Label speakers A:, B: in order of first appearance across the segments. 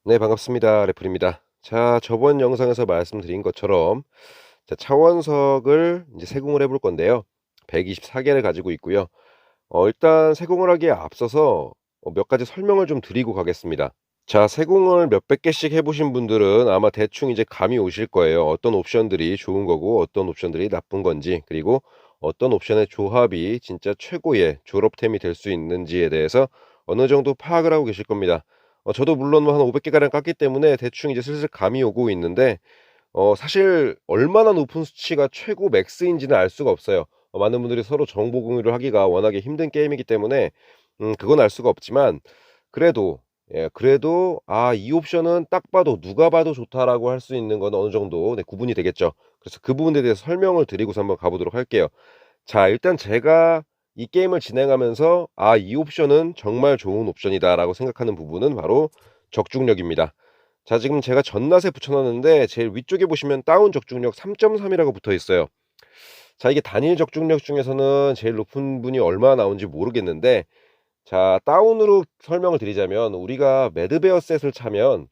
A: 네, 반갑습니다. 레플입니다. 자, 저번 영상에서 말씀드린 것처럼 자, 차원석을 이제 세공을 해볼 건데요. 124개를 가지고 있고요. 일단 세공을 하기에 앞서서 몇 가지 설명을 좀 드리고 가겠습니다. 자, 세공을 몇백 개씩 해보신 분들은 아마 대충 이제 감이 오실 거예요. 어떤 옵션들이 좋은 거고 어떤 옵션들이 나쁜 건지, 그리고 어떤 옵션의 조합이 진짜 최고의 졸업템이 될 수 있는지에 대해서 어느 정도 파악을 하고 계실 겁니다. 저도 물론 뭐 한 500개가량 깠기 때문에 대충 이제 슬슬 감이 오고 있는데, 사실 얼마나 높은 수치가 최고 맥스인지는 알 수가 없어요. 많은 분들이 서로 정보 공유를 하기가 워낙에 힘든 게임이기 때문에 그건 알 수가 없지만, 그래도 그래도 '아, 이 옵션은 딱 봐도 누가 봐도 좋다.'라고 할 수 있는 건 어느 정도 구분이 되겠죠. 그래서 그 부분에 대해서 설명을 드리고서 한번 가 보도록 할게요. 자, 일단 제가 이 게임을 진행하면서 '아, 이 옵션은 정말 좋은 옵션이다.'라고 생각하는 부분은 바로 적중력입니다. 자, 지금 제가 전낫에 붙여 놨는데 제일 위쪽에 보시면 다운 적중력 3.3 이라고 붙어 있어요. 자, 이게 단일 적중력 중에서는 제일 높은 분이 얼마나 나오는지 모르겠는데, 자, 다운으로 설명을 드리자면 우리가 매드베어 셋을 차면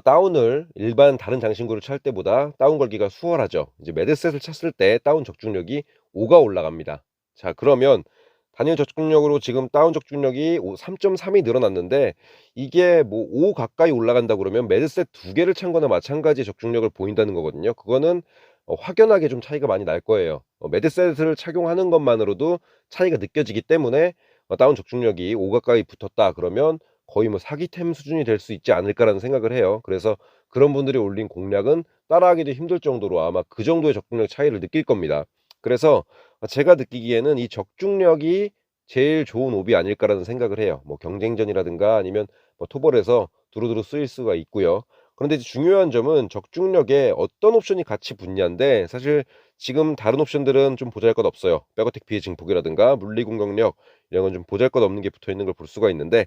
A: 다운을 일반 다른 장신구를 찰 때보다 다운 걸기가 수월하죠. 이제 매드셋을 찼을 때 다운 적중력이 5가 올라갑니다. 자, 그러면 단일 적중력으로 지금 다운 적중력이 3.3이 늘어났는데, 이게 뭐 5 가까이 올라간다 그러면 매드셋 두 개를 찬 거나 마찬가지의 적중력을 보인다는 거거든요. 그거는 확연하게 좀 차이가 많이 날 거예요. 매드셋을 착용하는 것만으로도 차이가 느껴지기 때문에 다운 적중력이 5 가까이 붙었다 그러면 거의 뭐 사기템 수준이 될 수 있지 않을까라는 생각을 해요. 그래서 그런 분들이 올린 공략은 따라하기도 힘들 정도로 아마 그 정도의 적중력 차이를 느낄 겁니다. 그래서 제가 느끼기에는 이 적중력이 제일 좋은 옵이 아닐까라는 생각을 해요. 뭐 경쟁전이라든가 아니면 뭐 토벌에서 두루두루 쓰일 수가 있고요. 그런데 이제 중요한 점은 적중력에 어떤 옵션이 같이 붙냐인데, 사실 지금 다른 옵션들은 좀 보잘것없어요. 백어택 피해 증폭이라든가 물리 공격력, 이런 건 좀 보잘것없는 게 붙어 있는 걸 볼 수가 있는데,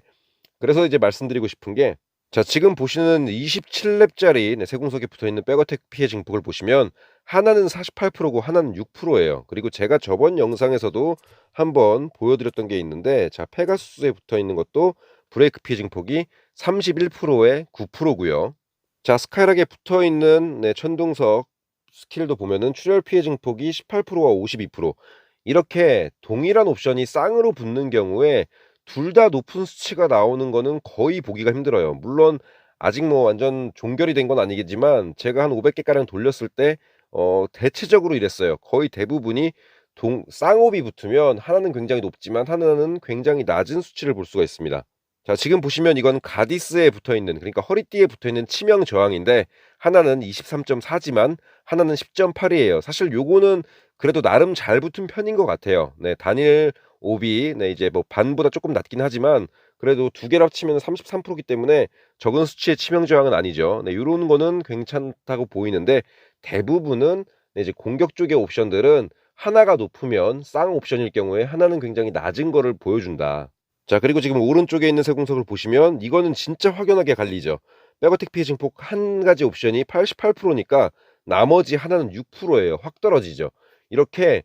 A: 그래서 이제 말씀드리고 싶은 게, 자, 지금 보시는 27렙짜리 세공석에 붙어있는 백어택 피해 증폭을 보시면 하나는 48%고 하나는 6%예요. 그리고 제가 저번 영상에서도 한번 보여드렸던 게 있는데, 자, 페가수스에 붙어있는 것도 브레이크 피해 증폭이 31%에 9%고요. 자, 스카이락에 붙어있는 천둥석 스킬도 보면은 출혈 피해 증폭이 18%와 52%, 이렇게 동일한 옵션이 쌍으로 붙는 경우에 둘 다 높은 수치가 나오는 거는 거의 보기가 힘들어요. 물론 아직 뭐 완전 종결이 된 건 아니겠지만 제가 한 500개 가량 돌렸을 때 대체적으로 이랬어요. 거의 대부분이 동 쌍옵이 붙으면 하나는 굉장히 높지만 하나는 굉장히 낮은 수치를 볼 수가 있습니다. 자, 지금 보시면 이건 가디스에 붙어 있는, 그러니까 허리띠에 붙어 있는 치명 저항인데, 하나는 23.4지만 하나는 10.8이에요. 사실 요거는 그래도 나름 잘 붙은 편인 것 같아요. 네, 단일 옵이 이제 뭐 반보다 조금 낮긴 하지만 그래도 두 개를 합치면 33%이기 때문에 적은 수치의 치명 저항은 아니죠. 네, 요런 거는 괜찮다고 보이는데, 대부분은 이제 공격 쪽의 옵션들은 하나가 높으면 쌍 옵션일 경우에 하나는 굉장히 낮은 거를 보여준다. 자, 그리고 지금 오른쪽에 있는 세공석을 보시면 이거는 진짜 확연하게 갈리죠. 백어택 피해 증폭 한 가지 옵션이 88%니까 나머지 하나는 6%예요. 확 떨어지죠. 이렇게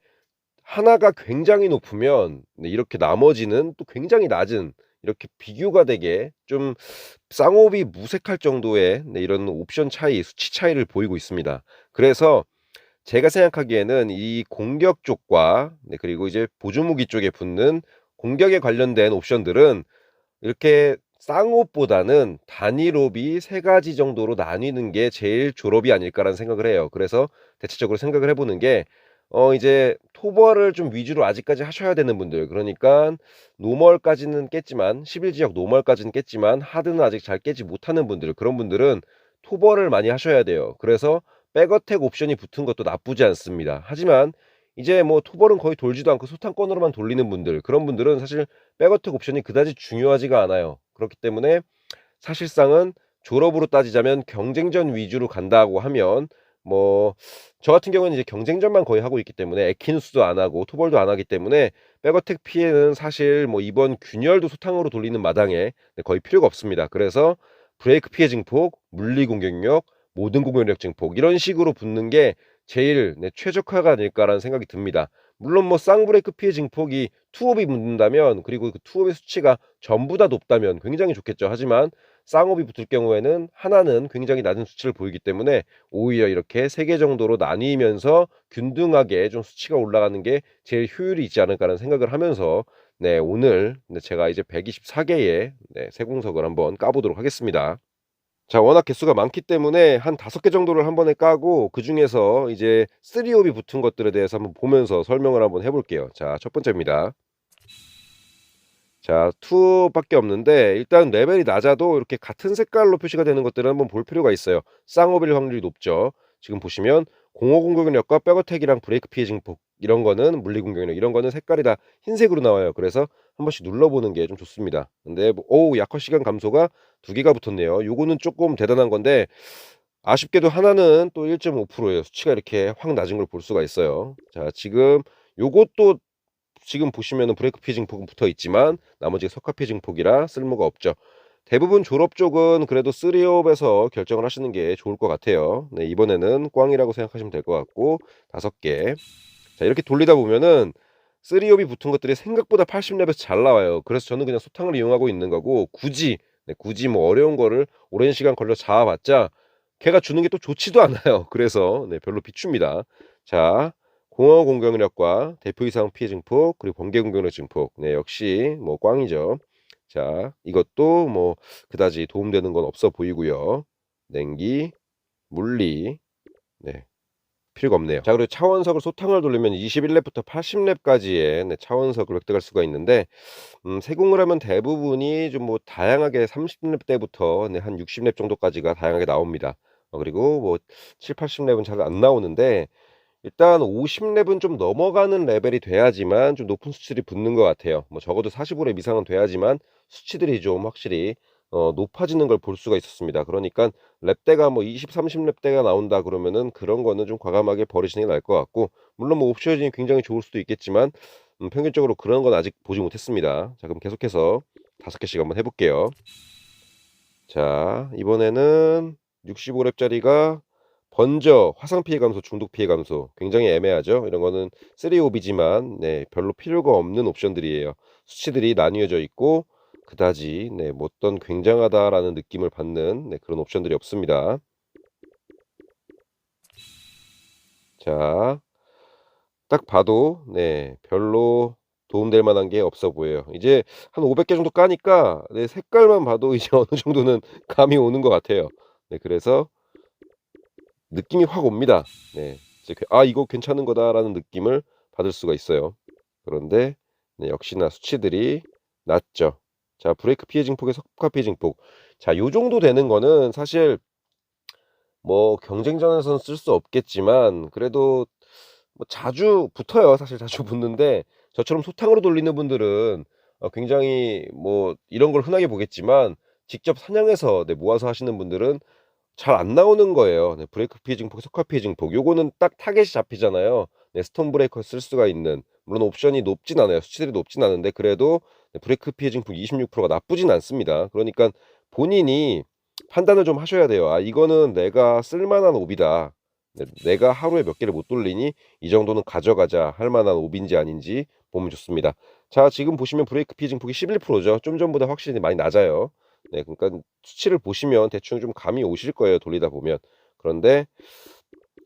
A: 하나가 굉장히 높으면 이렇게 나머지는 또 굉장히 낮은, 이렇게 비교가 되게 좀 쌍호흡이 무색할 정도의 이런 옵션 차이, 수치 차이를 보이고 있습니다. 그래서 제가 생각하기에는 이 공격 쪽과 그리고 이제 보조무기 쪽에 붙는 공격에 관련된 옵션들은 이렇게 쌍옵보다는 단일옵이 세 가지 정도로 나뉘는 게 제일 졸업이 아닐까라는 생각을 해요. 그래서 대체적으로 생각을 해보는 게, 이제 토벌을 좀 위주로 아직까지 하셔야 되는 분들, 그러니까 노멀까지는 깼지만 11지역 노멀까지는 깼지만 하드는 아직 잘 깨지 못하는 분들, 그런 분들은 토벌을 많이 하셔야 돼요. 그래서 백어택 옵션이 붙은 것도 나쁘지 않습니다. 하지만 이제 뭐 토벌은 거의 돌지도 않고 소탄권으로만 돌리는 분들, 그런 분들은 사실 백어택 옵션이 그다지 중요하지가 않아요. 그렇기 때문에 사실상은 졸업으로 따지자면 경쟁전 위주로 간다고 하면, 뭐 저 같은 경우는 이제 경쟁전만 거의 하고 있기 때문에 에키누스도 안 하고 토벌도 안 하기 때문에 백어택 피해는 사실 뭐 이번 균열도 소탕으로 돌리는 마당에 거의 필요가 없습니다. 그래서 브레이크 피해 증폭, 물리 공격력, 모든 공격력 증폭, 이런 식으로 붙는 게 제일 최적화가 아닐까라는 생각이 듭니다. 물론 뭐 쌍브레이크 피해 증폭이 투옵이 붙는다면, 그리고 그 투옵의 수치가 전부 다 높다면 굉장히 좋겠죠. 하지만 쌍옵이 붙을 경우에는 하나는 굉장히 낮은 수치를 보이기 때문에 오히려 이렇게 3개 정도로 나뉘면서 균등하게 좀 수치가 올라가는 게 제일 효율이 있지 않을까라는 생각을 하면서 네, 오늘 제가 이제 124 개의 세공석을 한번 까 보도록 하겠습니다. 자, 워낙 개수가 많기 때문에 한 5개 정도를 한 번에 까고 그중에서 이제 3옵이 붙은 것들에 대해서 한번 보면서 설명을 한번 해 볼게요. 자, 첫 번째입니다. 자, 2 밖에 없는데 일단 레벨이 낮아도 이렇게 같은 색깔로 표시가 되는 것들은 한번 볼 필요가 있어요. 쌍옵일 확률이 높죠. 지금 보시면 공허 공격력과 백어택이랑 브레이크 피해 증폭 이런 거는 물리 공격력 이런 거는 색깔이 다 흰색으로 나와요. 그래서 한 번씩 눌러보는 게 좀 좋습니다. 근데 오, 약화 시간 감소가 2개가 붙었네요. 요거는 조금 대단한 건데 아쉽게도 하나는 또 1.5%예요. 수치가 이렇게 확 낮은 걸 볼 수가 있어요. 자, 지금 요것도 지금 보시면은 브레이크 피징 폭은 붙어 있지만 나머지 석화 피징 폭이라 쓸모가 없죠. 대부분 졸업 쪽은 그래도 3옵에서 결정을 하시는 게 좋을 것 같아요. 네, 이번에는 꽝이라고 생각하시면 될 것 같고 5개. 자, 이렇게 돌리다 보면은 3옵이 붙은 것들이 생각보다 80렙에서 잘 나와요. 그래서 저는 그냥 소탕을 이용하고 있는 거고 굳이 뭐 어려운 거를 오랜 시간 걸려 잡아봤자 걔가 주는 게 또 좋지도 않아요. 그래서 별로 비춥니다. 자, 공허 공격력과 대표 이상 피해 증폭 그리고 번개 공격력 증폭 역시 뭐 꽝이죠. 자, 이것도 뭐 그다지 도움되는 건 없어 보이고요. 냉기, 물리 필요가 없네요. 자, 그리고 차원석을 소탕을 돌리면 21렙부터 80렙까지의 차원석을 획득할 수가 있는데 세공을 하면 대부분이 좀 뭐 다양하게 30렙 때부터 한 60렙 정도까지가 다양하게 나옵니다. 그리고 뭐 7, 80렙은 잘 안 나오는데 일단 50렙은 좀 넘어가는 레벨이 돼야지만 좀 높은 수치들이 붙는 것 같아요. 뭐 적어도 45렙 이상은 돼야지만 수치들이 좀 확실히 높아지는 걸 볼 수가 있었습니다. 그러니까 렙대가 뭐 20, 30렙대가 나온다 그러면은 그런 거는 좀 과감하게 버리시는 게 나을 것 같고 물론 뭐 옵션이 굉장히 좋을 수도 있겠지만 평균적으로 그런 건 아직 보지 못했습니다. 자, 그럼 계속해서 5개씩 한번 해볼게요. 자, 이번에는 65렙짜리가 번져, 화상 피해 감소, 중독 피해 감소. 굉장히 애매하죠. 이런 거는 3옵이지만 별로 필요가 없는 옵션들이에요. 수치들이 나뉘어져 있고 그다지 뭐 어떤 굉장하다라는 느낌을 받는 그런 옵션들이 없습니다. 자, 딱 봐도 별로 도움될 만한 게 없어 보여요. 이제 한 500개 정도 까니까 색깔만 봐도 이제 어느 정도는 감이 오는 것 같아요. 그래서 느낌이 확 옵니다. 이제 이거 괜찮은 거다.'라는 느낌을 받을 수가 있어요. 그런데 역시나 수치들이 낮죠. 자, 브레이크 피해 증폭에 석화 피해 증폭. 자, 요 정도 되는 거는 사실 뭐 경쟁전에서는 쓸 수 없겠지만 그래도 뭐 자주 붙어요. 사실 자주 붙는데 저처럼 소탕으로 돌리는 분들은 굉장히 뭐 이런 걸 흔하게 보겠지만 직접 사냥해서 모아서 하시는 분들은 잘 안 나오는 거예요. 브레이크 피해 증폭, 석화 피해 증폭. 요거는 딱 타겟이 잡히잖아요. 스톤 브레이커 쓸 수가 있는. 물론 옵션이 높진 않아요. 수치들이 높진 않은데 그래도 브레이크 피해 증폭 26%가 나쁘진 않습니다. 그러니까 본인이 판단을 좀 하셔야 돼요. 이거는 내가 쓸 만한 옵이다. 내가 하루에 몇 개를 못 돌리니 이 정도는 가져가자 할 만한 옵인지 아닌지 보면 좋습니다. 자, 지금 보시면 브레이크 피해 증폭이 11%죠. 좀 전보다 확실히 많이 낮아요. 그러니까 수치를 보시면 대충 좀 감이 오실 거예요, 돌리다 보면. 그런데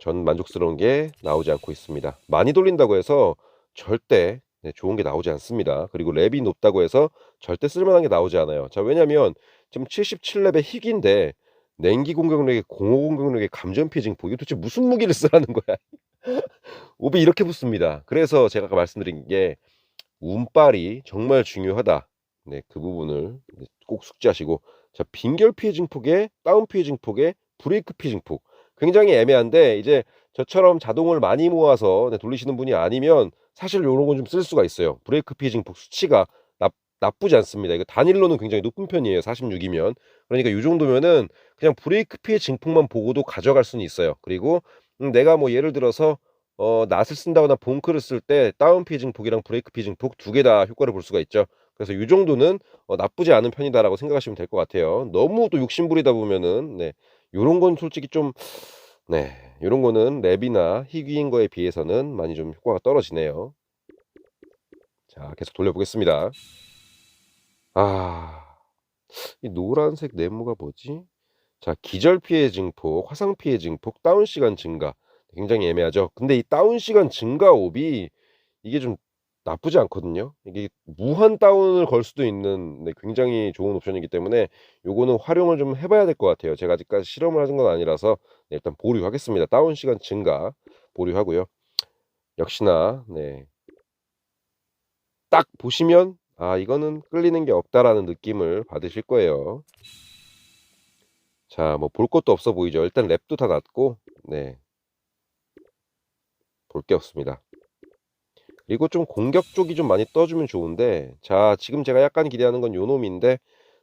A: 전 만족스러운 게 나오지 않고 있습니다. 많이 돌린다고 해서 절대 좋은 게 나오지 않습니다. 그리고 랩이 높다고 해서 절대 쓸만한 게 나오지 않아요. 자, 왜냐면 지금 77렙의 희귀인데 냉기 공격력에 공허 공격력에 감전 피해 증폭 이게 도대체 무슨 무기를 쓰라는 거야. 옵이 이렇게 붙습니다. 그래서 제가 아까 말씀드린 게 운빨이 정말 중요하다. 그 부분을 꼭 숙지하시고 자, 빈결 피해 증폭에 다운 피해 증폭에 브레이크 피해 증폭 굉장히 애매한데 이제 저처럼 자동을 많이 모아서 돌리시는 분이 아니면 사실 요런 건 좀 쓸 수가 있어요. 브레이크 피해 증폭 수치가 나쁘지 않습니다. 이거 단일로는 굉장히 높은 편이에요. 46이면. 그러니까 요 정도면은 그냥 브레이크 피해 증폭만 보고도 가져갈 수는 있어요. 그리고 내가 뭐 예를 들어서 낫을 쓴다거나 봉크를 쓸 때 다운 피해 증폭이랑 브레이크 피해 증폭 2개 다 효과를 볼 수가 있죠. 그래서 요 정도는 나쁘지 않은 편이다라고 생각하시면 될 것 같아요. 너무 또 욕심 부리다 보면은 요런 건 솔직히 좀 요런 거는 랩이나 희귀인 거에 비해서는 많이 좀 효과가 떨어지네요. 자, 계속 돌려보겠습니다. 아. 이 노란색 네모가 뭐지? 자, 기절 피해 증폭, 화상 피해 증폭, 다운 시간 증가. 굉장히 애매하죠. 근데 이 다운 시간 증가 옵이 이게 좀 나쁘지 않거든요. 이게 무한 다운을 걸 수도 있는, 네, 굉장히 좋은 옵션이기 때문에 요거는 활용을 좀 해 봐야 될 것 같아요. 제가 아직까지 실험을 하는 건 아니라서 네, 일단 보류하겠습니다. 다운 시간 증가 보류하고요. 역시나 네, 딱 보시면 '아 이거는 끌리는 게 없다.'라는 느낌을 받으실 거예요. 자, 뭐 볼 것도 없어 보이죠. 일단 랩도 다 났고 네, 볼 게 없습니다. 그리고 좀 공격 쪽이 좀 많이 떠 주면 좋은데, 자 지금 제가 약간 기대하는 건 요 놈인데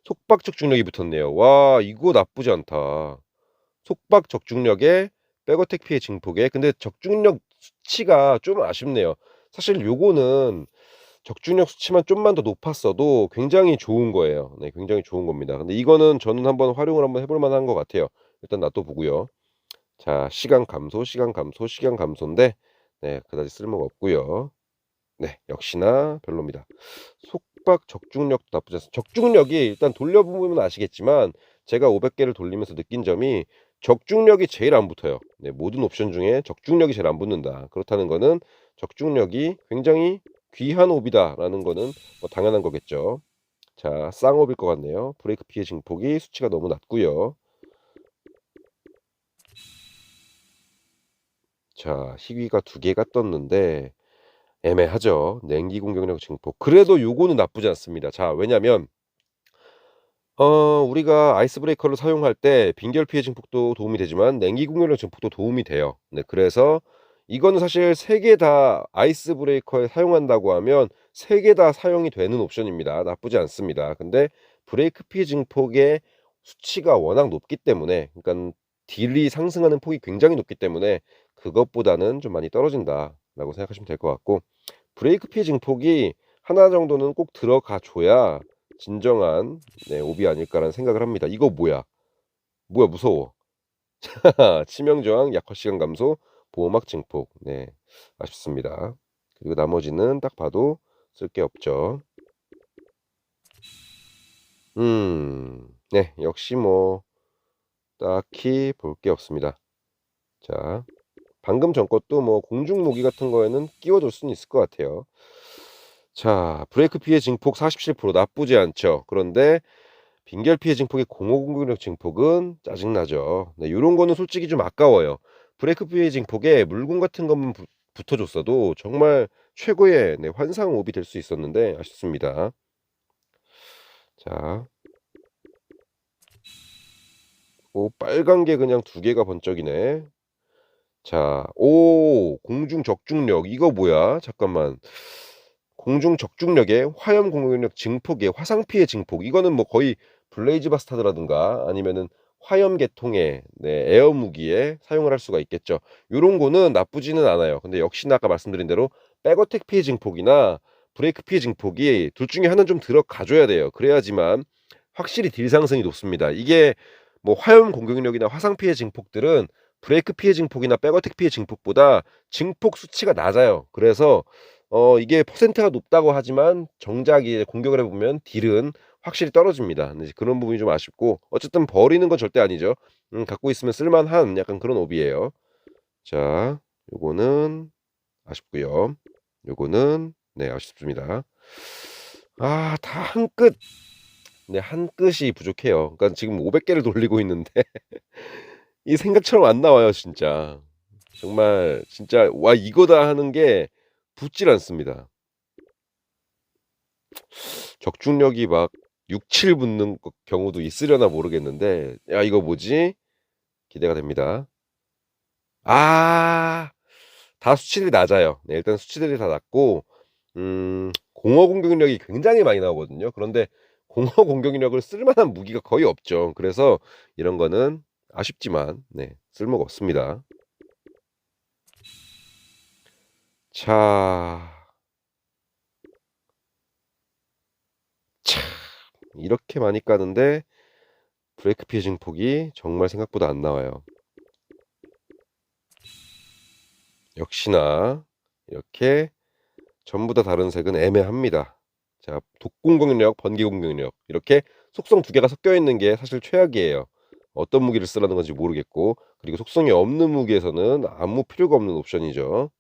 A: 속박 적중력이 붙었네요. 와 이거 나쁘지 않다. 속박 적중력에 백어택 피해 증폭에, 근데 적중력 수치가 좀 아쉽네요. 사실 요거는 적중력 수치만 좀만 더 높았어도 굉장히 좋은 거예요. 네, 굉장히 좋은 겁니다. 근데 이거는 저는 한번 활용을 한번 해볼 만한 것 같아요. 일단 놔둬 보고요. 자, 시간 감소, 시간 감소, 시간 감소인데 네, 그다지 쓸모가 없고요. 네, 역시나 별로입니다. 속박 적중력도 나쁘지 않습니다. 적중력이 일단 돌려보면 아시겠지만 제가 500 개를 돌리면서 느낀 점이 적중력이 제일 안 붙어요. 네, 모든 옵션 중에 적중력이 제일 안 붙는다. 그렇다는 거는 적중력이 굉장히 귀한 옵이다라는 거는 뭐 당연한 거겠죠. 자, 쌍옵일 것 같네요. 브레이크 피해 증폭이 수치가 너무 낮고요. 자, 희귀가 두 개가 떴는데 애매하죠. 냉기 공격력 증폭. 그래도 요거는 나쁘지 않습니다. 자, 왜냐면 우리가 아이스 브레이커를 사용할 때 빈결 피해 증폭도 도움이 되지만 냉기 공격력 증폭도 도움이 돼요. 네, 그래서 이거는 사실 3개 다 아이스 브레이커에 사용한다고 하면 3개 다 사용이 되는 옵션입니다. 나쁘지 않습니다. 근데 브레이크 피해 증폭의 수치가 워낙 높기 때문에, 그러니깐 딜이 상승하는 폭이 굉장히 높기 때문에 그것보다는 좀 많이 떨어진다라고 생각하시면 될 것 같고, 브레이크 피해 증폭이 하나 정도는 꼭 들어가 줘야 진정한 네, 오비 아닐까라는 생각을 합니다. 이거 뭐야? 뭐야 무서워. 치명 저항, 약화 시간 감소, 보호막 증폭. 네. 아쉽습니다. 그리고 나머지는 딱 봐도 쓸 게 없죠. 네. 역시 뭐 딱히 볼 게 없습니다. 자, 방금 전 것도 뭐 공중 무기 같은 거에는 끼워 줄 수는 있을 것 같아요. 자, 브레이크 피해 증폭 47% 나쁘지 않죠. 그런데 빈결 피해 증폭의 공허 공격력 증폭은 짜증나죠. 네, 요런 거는 솔직히 좀 아까워요. 브레이크 피해 증폭에 물공 같은 것만 붙어줬어도 정말 최고의 네, 환상 옵이 될 수 있었는데 아쉽습니다. 자, 오 빨간 게 그냥 두 개가 번쩍이네. 자, 오 공중 적중력 이거 뭐야? 잠깐만. 공중 적중력에 화염 공격력 증폭에 화상 피해 증폭, 이거는 뭐 거의 블레이즈 바스타드라든가 아니면은 화염 계통의 네, 에어 무기에 사용을 할 수가 있겠죠. 요런 거는 나쁘지는 않아요. 근데 역시나 아까 말씀드린 대로 백어택 피해 증폭이나 브레이크 피해 증폭이 둘 중에 하나는 좀 들어가 줘야 돼요. 그래야지만 확실히 딜 상승이 높습니다. 이게 뭐 화염 공격력이나 화상 피해 증폭들은 브레이크 피해 증폭이나 백어택 피해 증폭보다 증폭 수치가 낮아요. 그래서 이게 퍼센트가 높다고 하지만 정작 이제 공격을 해 보면 딜은 확실히 떨어집니다. 근데 이제 그런 부분이 좀 아쉽고, 어쨌든 버리는 건 절대 아니죠. 갖고 있으면 쓸 만한 약간 그런 옵이에요. 자, 요거는 아쉽고요. 요거는 네, 아쉽습니다. 아, 다 한 끗, 네, 한 끗이 부족해요. 그러니까 지금 500 개를 돌리고 있는데 이 생각처럼 안 나와요, 진짜. 정말 진짜 '와 이거다.' 하는 게 붙질 않습니다. 적중력이 막 6-7 붙는 경우도 있으려나 모르겠는데, 야 이거 뭐지? 기대가 됩니다. 아. 다 수치들이 낮아요. 네, 일단 수치들이 다 낮고 공허 공격력이 굉장히 많이 나오거든요. 그런데 공허 공격력을 쓸 만한 무기가 거의 없죠. 그래서 이런 거는 아쉽지만 네, 쓸모가 없습니다. 자. 참 이렇게 많이 까는데 브레이크 피해 증폭이 정말 생각보다 안 나와요. 역시나 이렇게 전부 다 다른 색은 애매합니다. 자, 독 공격력, 번개 공격력 이렇게 속성 두 개가 섞여 있는 게 사실 최악이에요. 어떤 무기를 쓰라는 건지 모르겠고, 그리고 속성이 없는 무기에서는 아무 필요가 없는 옵션이죠.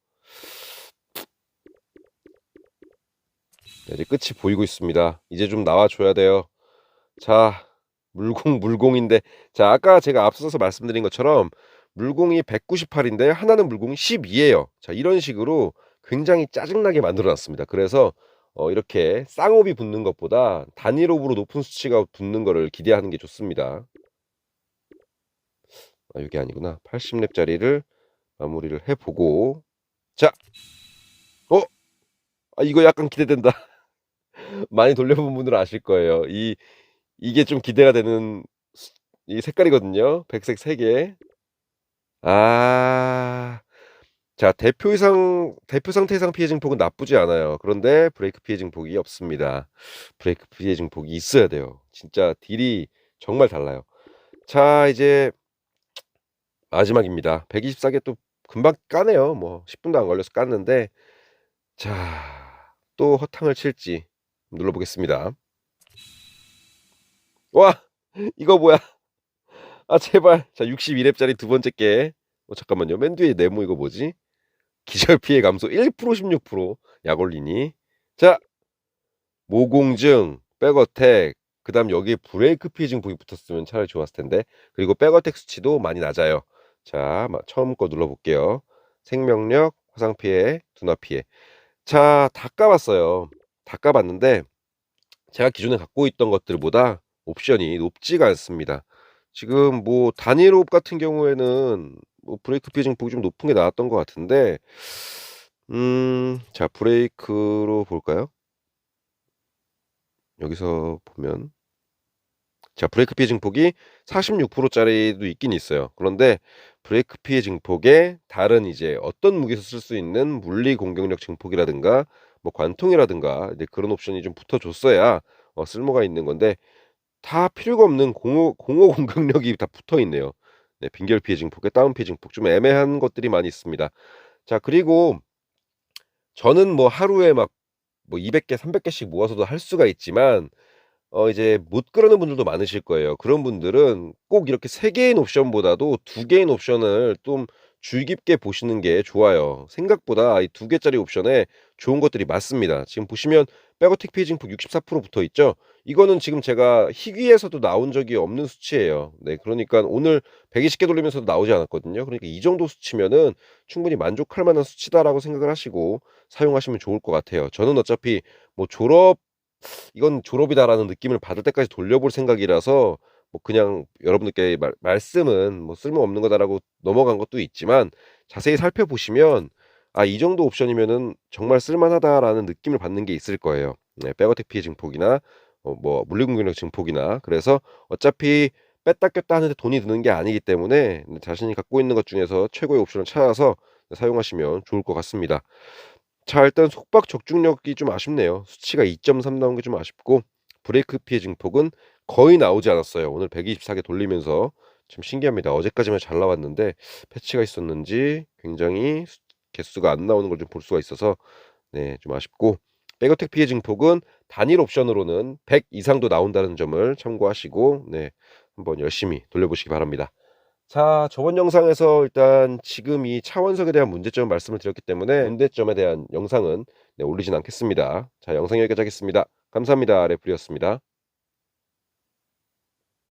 A: 네, 이제 끝이 보이고 있습니다. 이제 좀 나와줘야 돼요. 자, 물공인데, 자, 아까 제가 앞서서 말씀드린 것처럼 물공이 198인데 하나는 물공이 12예요. 자, 이런 식으로 굉장히 짜증나게 만들어 놨습니다. 그래서 이렇게 쌍옵이 붙는 것보다 단일옵으로 높은 수치가 붙는 거를 기대하는 게 좋습니다. 아, 이게 아니구나. 80렙짜리를 마무리를 해보고, 자, 어, 이거 약간 기대된다. 많이 돌려본 분들은 아실 거예요. 이게 좀 기대가 되는 이 색깔이거든요. 백색 3개. 아. 자, 대표 상태 이상 피해 증폭은 나쁘지 않아요. 그런데 브레이크 피해 증폭이 없습니다. 브레이크 피해 증폭이 있어야 돼요. 진짜 딜이 정말 달라요. 자, 이제 마지막입니다. 124개 또 금방 까네요. 뭐 10분도 안 걸려서 깠는데, 자, 또 허탕을 칠지 눌러 보겠습니다. 와! 이거 뭐야? 아, 제발. 자, 62렙짜리 두 번째 게. 잠깐만요. 맨 뒤에 네모 이거 뭐지? 기절 피해 감소 1% 16%. 약올리니. 자, 모공증, 백어택, 그다음 여기에 브레이크 피해 증폭이 붙었으면 차라리 좋았을 텐데. 그리고 백어택 수치도 많이 낮아요. 자, 처음 거 눌러 볼게요. 생명력, 화상 피해, 둔화 피해. 자, 다 까봤어요. 다 까봤는데 제가 기존에 갖고 있던 것들보다 옵션이 높지가 않습니다. 지금 뭐 단일옵 같은 경우에는 뭐 브레이크 피해 증폭이 좀 높은 게 나왔던 것 같은데, 자, 브레이크로 볼까요? 여기서 보면, 자, 브레이크 피해 증폭이 46%짜리도 있긴 있어요. 그런데 브레이크 피해 증폭에 다른 이제 어떤 무기에서 쓸 수 있는 물리 공격력 증폭이라든가 뭐 관통이라든가 이제 그런 옵션이 좀 붙어줬어야 쓸모가 있는 건데, 다 필요가 없는 공허 공격력이 다 붙어 있네요. 네, 빈결 피해 증폭에 다운 피해 증폭 좀 애매한 것들이 많이 있습니다. 자, 그리고 저는 뭐 하루에 막 뭐 200개, 300개씩 모아서도 할 수가 있지만 이제 못 그러는 분들도 많으실 거예요. 그런 분들은 꼭 이렇게 3 개인 옵션보다도 2 개인 옵션을 좀 주의 깊게 보시는 게 좋아요. 생각보다 이 2 개짜리 옵션에 좋은 것들이 많습니다. 지금 보시면 백어택 페이징폭 64% 붙어 있죠. 이거는 지금 제가 희귀에서도 나온 적이 없는 수치예요. 네, 그러니까 오늘 120개 돌리면서도 나오지 않았거든요. 그러니까 이 정도 수치면은 충분히 만족할 만한 수치다라고 생각을 하시고 사용하시면 좋을 것 같아요. 저는 어차피 뭐 이건 졸업이다라는 느낌을 받을 때까지 돌려볼 생각이라서 뭐 그냥 여러분들께 말씀은 뭐 쓸모없는 거다라고 넘어간 것도 있지만, 자세히 살펴보시면 이 정도 옵션이면은 정말 쓸만하다라는 느낌을 받는 게 있을 거예요. 네, 백어택 피해 증폭이나 뭐 물리공격력 증폭이나. 그래서 어차피 뺐다 꼈다 하는데 돈이 드는 게 아니기 때문에 자신이 갖고 있는 것 중에서 최고의 옵션을 찾아서 사용하시면 좋을 것 같습니다. 자, 일단 속박 적중력이 좀 아쉽네요. 수치가 2.3 나온 게 좀 아쉽고, 브레이크 피해 증폭은 거의 나오지 않았어요. 오늘 124개 돌리면서 좀 신기합니다. 어제까지만 잘 나왔는데 패치가 있었는지 굉장히 개수가 안 나오는 걸 좀 볼 수가 있어서 네, 좀 아쉽고, 백어택 피해 증폭은 단일 옵션으로는 100 이상도 나온다는 점을 참고하시고 네, 한번 열심히 돌려보시기 바랍니다. 자, 저번 영상에서 일단 지금 이 차원석에 대한 문제점을 말씀을 드렸기 때문에 문제점에 대한 영상은 올리진 않겠습니다. 자, 영상 여기까지 하겠습니다. 감사합니다. 레플이었습니다.